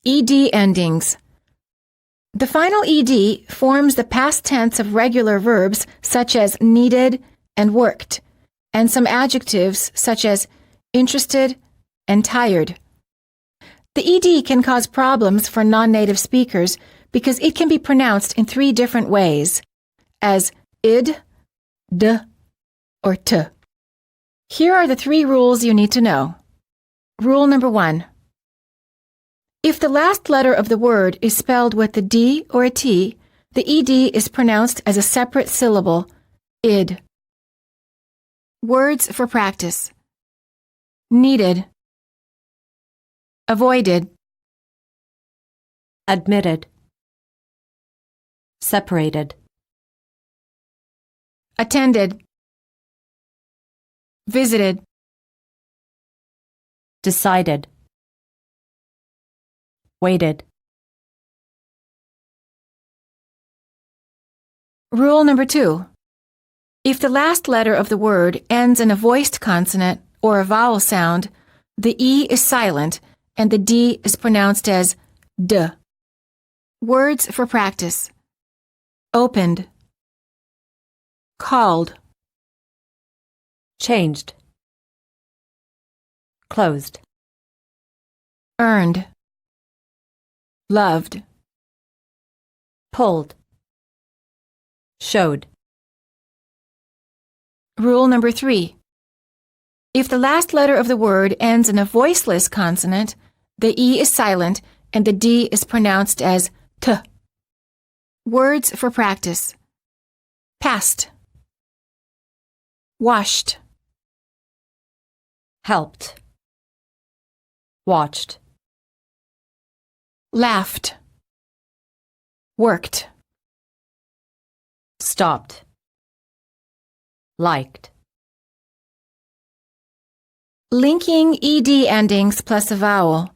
ED endings. The final ED forms the past tense of regular verbs such as needed and worked, and some adjectives such as interested and tired. The ED can cause problems for non-native speakers because it can be pronounced in 3 different ways, as id, d, or t. Here are the 3 rules you need to know. Rule number 1. If the last letter of the word is spelled with a D or a T, the ED is pronounced as a separate syllable, id. Words for practice. Needed. Avoided. Admitted. Separated. Attended. Visited. Decided. Waited. Rule number 2. If the last letter of the word ends in a voiced consonant or a vowel sound, the E is silent and the D is pronounced as D. Words for practice. Opened. Called. Changed. Closed. Earned. Loved. Pulled. Showed. Rule number 3. If the last letter of the word ends in a voiceless consonant, the E is silent and the D is pronounced as T. Words for practice. Passed. Washed. Helped. Watched. Laughed. Worked. Stopped. Liked. Linking ED endings plus a vowel.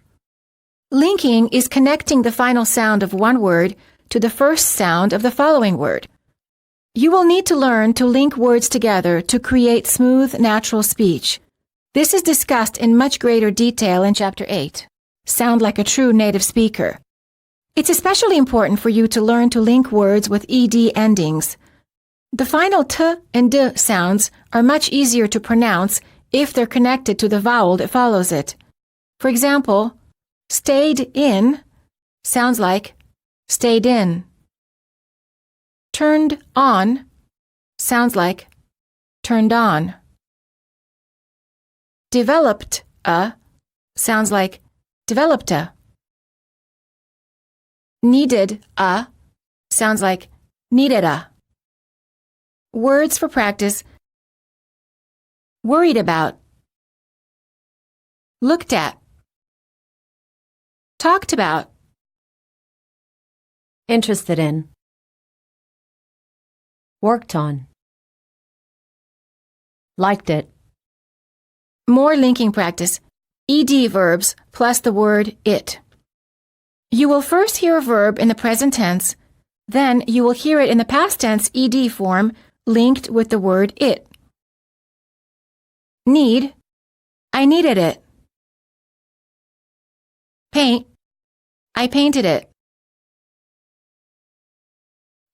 Linking is connecting the final sound of one word to the first sound of the following word. You will need to learn to link words together to create smooth, natural speech. This is discussed in much greater detail in Chapter 8. Sound like a true native speaker. It's especially important for you to learn to link words with ED endings. The final T and D sounds are much easier to pronounce if they're connected to the vowel that follows it. For example, stayed in sounds like stayed in. Turned on sounds like turned on. Developed a sounds like developed a. Needed a sounds like needed a. Words for practice. Worried about. Looked at. Talked about. Interested in. Worked on. Liked it. More linking practice. ED verbs plus the word it. You will first hear a verb in the present tense, then you will hear it in the past tense ED form linked with the word it. Need. I needed it. Paint. I painted it.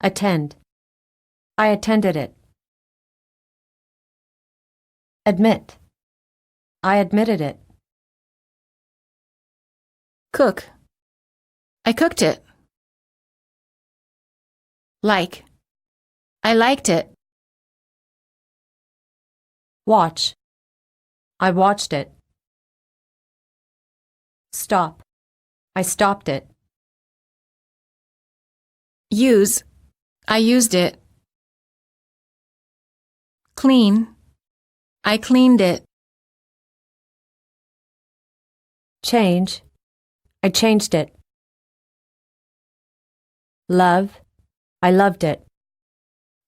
Attend. I attended it. Admit. I admitted it. Cook. I cooked it. Like. I liked it. Watch. I watched it. Stop. I stopped it. Use. I used it. Clean. I cleaned it. Change. I changed it. Love. I loved it.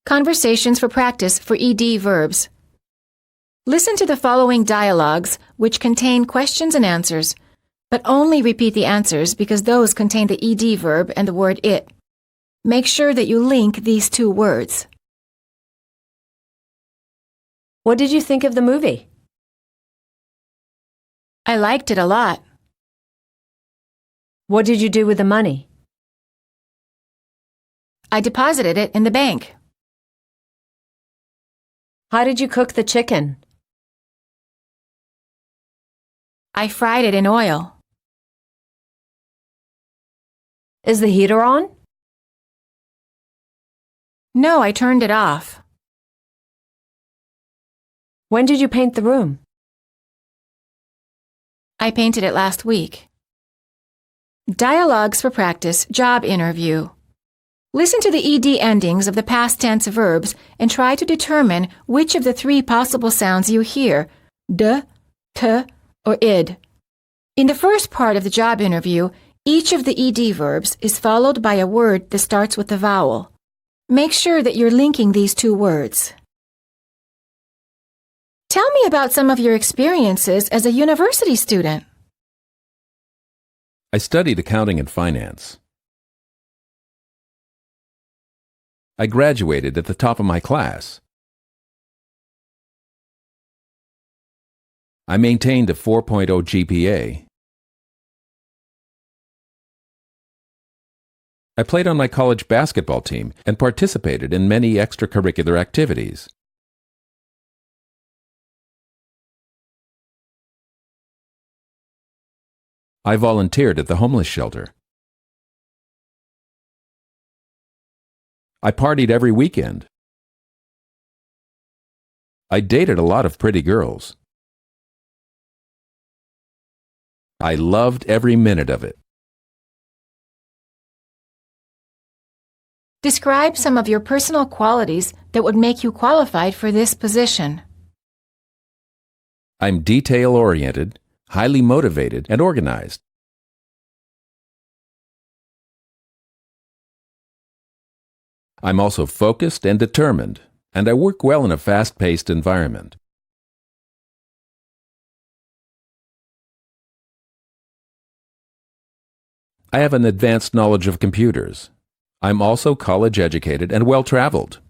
Conversations for practice for ED verbs. Listen to the following dialogues, which contain questions and answers, but only repeat the answers because those contain the ED verb and the word it. Make sure that you link these 2 words. What did you think of the movie? I liked it a lot. What did you do with the money? I deposited it in the bank. How did you cook the chicken? I fried it in oil. Is the heater on? No, I turned it off. When did you paint the room? I painted it last week. Dialogues for practice, job interview. Listen to the ed endings of the past tense verbs and try to determine which of the three possible sounds you hear, d, t, or id. In the first part of the job interview, each of the ed verbs is followed by a word that starts with a vowel. Make sure that you're linking these two words. Tell me about some of your experiences as a university student. I studied accounting and finance. I graduated at the top of my class. I maintained a 4.0 GPA. I played on my college basketball team and participated in many extracurricular activities. I volunteered at the homeless shelter. I partied every weekend. I dated a lot of pretty girls. I loved every minute of it. Describe some of your personal qualities that would make you qualified for this position. I'm detail-oriented, highly motivated, and organized. I'm also focused and determined, and I work well in a fast-paced environment. I have an advanced knowledge of computers. I'm also college-educated and well-traveled.